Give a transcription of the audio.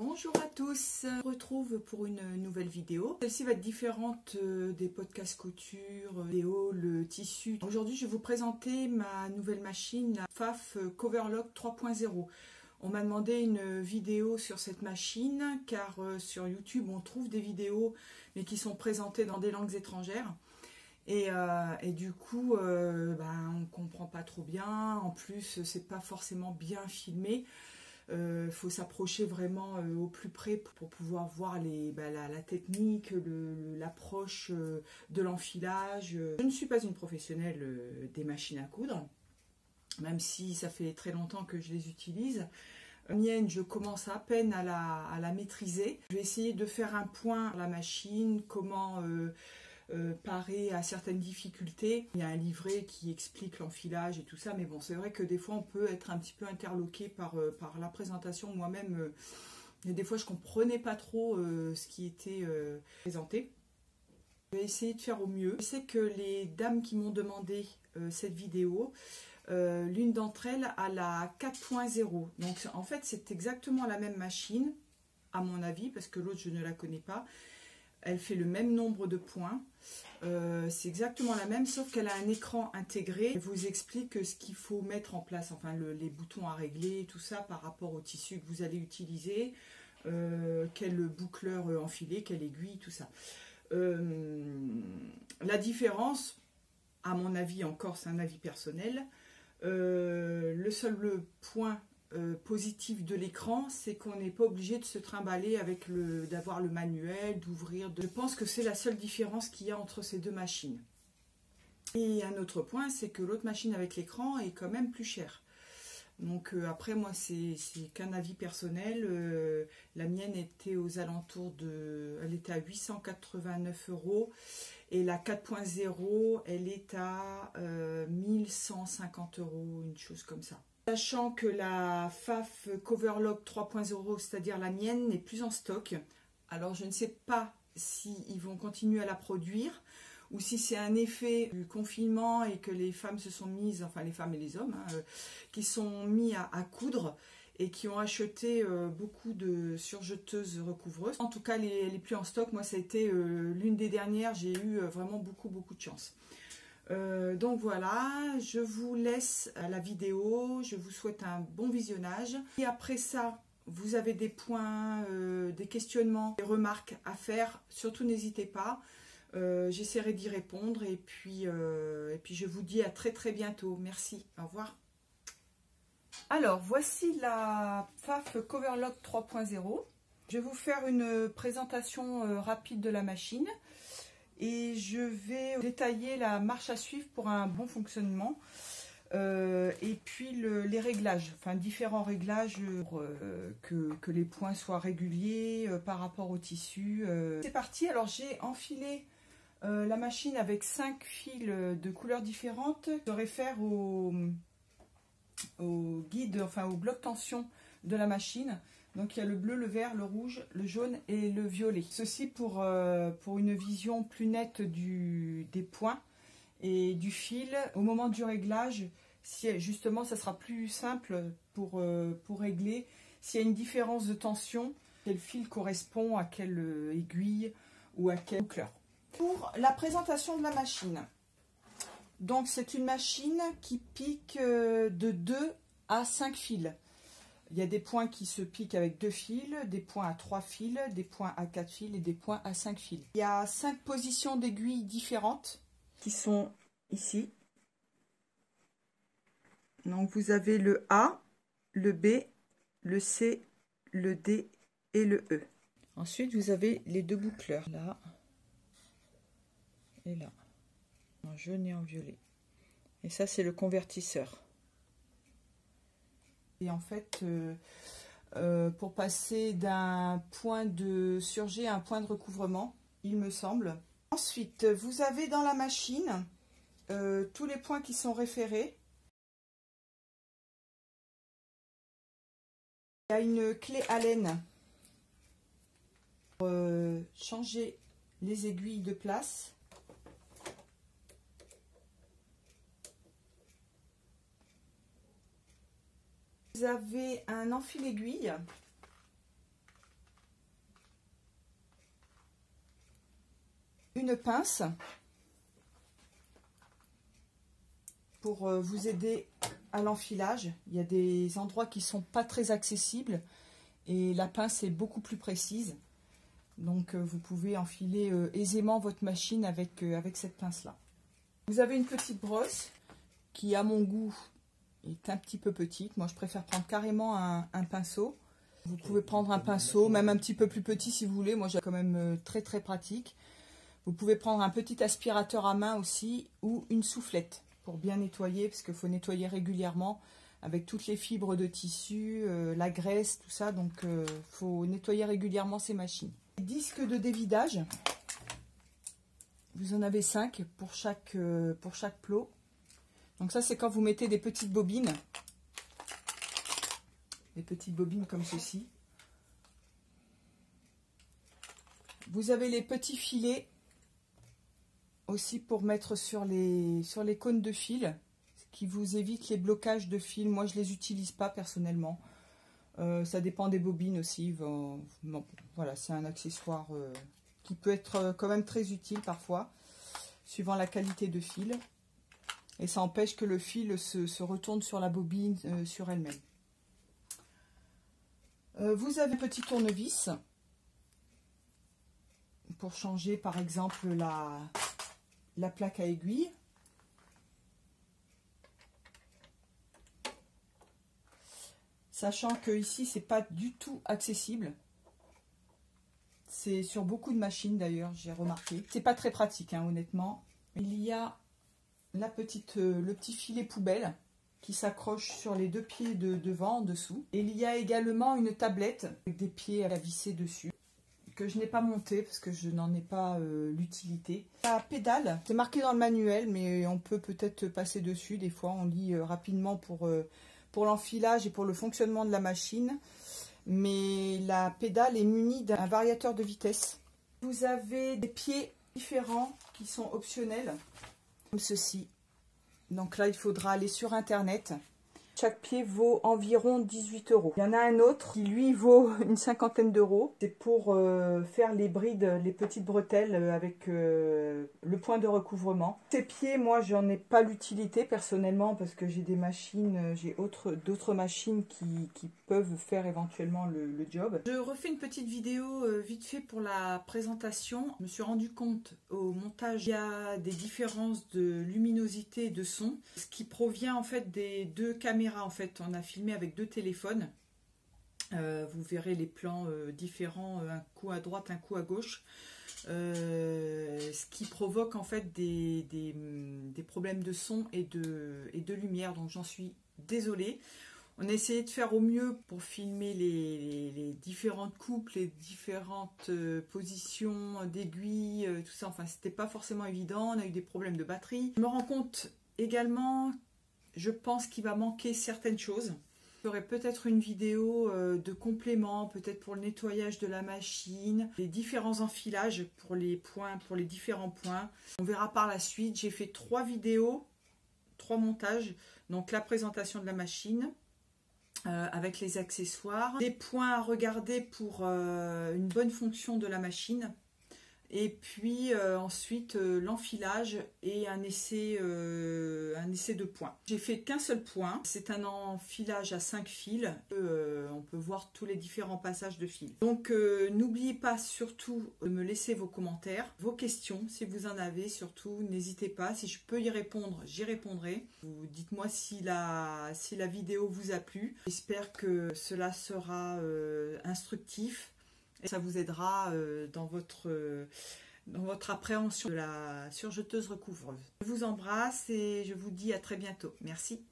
Bonjour à tous, on se retrouve pour une nouvelle vidéo. Celle-ci va être différente des podcasts couture, les hauls, le tissu. Aujourd'hui, je vais vous présenter ma nouvelle machine, la Pfaff Coverlock 3.0. On m'a demandé une vidéo sur cette machine car sur YouTube, on trouve des vidéos mais qui sont présentées dans des langues étrangères. Et du coup, on ne comprend pas trop bien. En plus, c'est pas forcément bien filmé. Faut s'approcher vraiment au plus près pour pouvoir voir la technique, l'approche de l'enfilage. Je ne suis pas une professionnelle des machines à coudre, même si ça fait très longtemps que je les utilise. La mienne, je commence à peine à la maîtriser. Je vais essayer de faire un point sur la machine, comment parer à certaines difficultés. Il y a un livret qui explique l'enfilage et tout ça, mais bon, c'est vrai que des fois on peut être un petit peu interloqué par la présentation. Moi-même, des fois je comprenais pas trop ce qui était présenté. Je vais essayer de faire au mieux. Je sais que les dames qui m'ont demandé cette vidéo, l'une d'entre elles a la 4.0. Donc en fait c'est exactement la même machine, à mon avis, parce que l'autre je ne la connais pas. Elle fait le même nombre de points. C'est exactement la même, sauf qu'elle a un écran intégré. Elle vous explique ce qu'il faut mettre en place, enfin les boutons à régler, tout ça par rapport au tissu que vous allez utiliser, quel boucleur enfiler, quelle aiguille, tout ça. La différence, à mon avis encore, c'est un avis personnel, le seul point positif de l'écran, c'est qu'on n'est pas obligé de se trimballer avec d'avoir le manuel, d'ouvrir. Je pense que c'est la seule différence qu'il y a entre ces deux machines. Et un autre point, c'est que l'autre machine avec l'écran est quand même plus chère. Donc après, moi, c'est qu'un avis personnel. La mienne était aux alentours elle était à 889 € et la 4.0, elle est à 1150 €, une chose comme ça. Sachant que la Pfaff Coverlock 3.0, c'est-à-dire la mienne, n'est plus en stock. Alors je ne sais pas s'ils vont continuer à la produire ou si c'est un effet du confinement et que les femmes se sont mises, enfin les femmes et les hommes, qui sont mis à coudre et qui ont acheté beaucoup de surjeteuses recouvreuses. En tout cas, les plus en stock, moi ça a été l'une des dernières, j'ai eu vraiment beaucoup de chance. Donc voilà, je vous laisse à la vidéo, je vous souhaite un bon visionnage. Et après ça, vous avez des points, des questionnements, des remarques à faire, surtout n'hésitez pas. J'essaierai d'y répondre et puis je vous dis à très bientôt. Merci, au revoir. Alors, voici la Pfaff Coverlock 3.0. Je vais vous faire une présentation rapide de la machine. Et je vais détailler la marche à suivre pour un bon fonctionnement. Et puis les réglages, enfin différents réglages pour que les points soient réguliers par rapport au tissu. C'est parti, alors j'ai enfilé la machine avec 5 fils de couleurs différentes. Je réfère au guide, enfin au bloc tension de la machine. Donc il y a le bleu, le vert, le rouge, le jaune et le violet. Ceci pour une vision plus nette des points et du fil. Au moment du réglage, si justement ça sera plus simple pour régler. S'il y a une différence de tension, quel fil correspond à quelle aiguille ou à quelle boucleur. Pour la présentation de la machine. Donc c'est une machine qui pique de 2 à 5 fils. Il y a des points qui se piquent avec 2 fils, des points à 3 fils, des points à 4 fils et des points à 5 fils. Il y a 5 positions d'aiguilles différentes qui sont ici. Donc vous avez le A, le B, le C, le D et le E. Ensuite vous avez les deux boucleurs, là et là, en jaune et en violet. Et ça c'est le convertisseur. Et en fait, pour passer d'un point de surjet à un point de recouvrement, il me semble. Ensuite, vous avez dans la machine tous les points qui sont référés. Il y a une clé Allen pour changer les aiguilles de place. Vous avez un enfile-aiguille une pince pour vous aider à l'enfilage. Il y a des endroits qui ne sont pas très accessibles et la pince est beaucoup plus précise. Donc vous pouvez enfiler aisément votre machine avec cette pince-là. Vous avez une petite brosse qui, à mon goût, est un petit peu petite. Moi, je préfère prendre carrément un pinceau. Vous pouvez prendre un pinceau, même un petit peu plus petit si vous voulez. Moi, j'ai quand même très très pratique. Vous pouvez prendre un petit aspirateur à main aussi ou une soufflette pour bien nettoyer, parce qu'il faut nettoyer régulièrement avec toutes les fibres de tissu, la graisse, tout ça. Donc, il faut nettoyer régulièrement ces machines. Disques de dévidage. Vous en avez 5 pour chaque plot. Donc ça, c'est quand vous mettez des petites bobines. Des petites bobines comme ceci. Vous avez les petits filets aussi pour mettre sur les cônes de fil, ce qui vous évite les blocages de fil. Moi, je ne les utilise pas personnellement. Ça dépend des bobines aussi. Bon, voilà, c'est un accessoire qui peut être quand même très utile parfois, suivant la qualité de fil. Et ça empêche que le fil se retourne sur la bobine, sur elle-même. Vous avez un petit tournevis pour changer par exemple la plaque à aiguille. Sachant que ici c'est pas du tout accessible. C'est sur beaucoup de machines d'ailleurs, j'ai remarqué. C'est pas très pratique hein, honnêtement. Il y a le petit filet poubelle qui s'accroche sur les deux pieds de devant, en dessous. Et il y a également une tablette avec des pieds à visser dessus, que je n'ai pas monté parce que je n'en ai pas l'utilité. La pédale, c'est marqué dans le manuel, mais on peut peut-être passer dessus. Des fois, on lit rapidement pour l'enfilage et pour le fonctionnement de la machine. Mais la pédale est munie d'un variateur de vitesse. Vous avez des pieds différents qui sont optionnels, comme ceci. Donc là, il faudra aller sur Internet. Chaque pied vaut environ 18 €. Il y en a un autre qui, lui, vaut une cinquantaine d'euros. C'est pour faire les brides, les petites bretelles avec le point de recouvrement. Ces pieds, moi, j'en ai pas l'utilité personnellement parce que j'ai des machines, j'ai d'autres machines qui peuvent faire éventuellement le job. Je refais une petite vidéo vite fait pour la présentation. Je me suis rendu compte au montage, il y a des différences de luminosité et de son, ce qui provient en fait des deux caméras. En fait, on a filmé avec deux téléphones. Vous verrez les plans différents, un coup à droite, un coup à gauche. Ce qui provoque en fait des problèmes de son et de lumière. Donc j'en suis désolée. On a essayé de faire au mieux pour filmer les différentes coupes, les différentes positions d'aiguilles, tout ça. Enfin, c'était pas forcément évident. On a eu des problèmes de batterie. Je me rends compte également, je pense qu'il va manquer certaines choses. Je ferai peut-être une vidéo de complément, peut-être pour le nettoyage de la machine, les différents enfilages pour les points, pour les différents points. On verra par la suite. J'ai fait 3 vidéos, 3 montages. Donc la présentation de la machine avec les accessoires, des points à regarder pour une bonne fonction de la machine. Et puis ensuite l'enfilage et un essai de points. J'ai fait qu'un seul point. C'est un enfilage à 5 fils. On peut voir tous les différents passages de fils. Donc n'oubliez pas surtout de me laisser vos commentaires, vos questions si vous en avez. Surtout n'hésitez pas. Si je peux y répondre, j'y répondrai. Vous dites-moi si la vidéo vous a plu. J'espère que cela sera instructif. Et ça vous aidera dans votre appréhension de la surjeteuse recouvreuse. Je vous embrasse et je vous dis à très bientôt. Merci.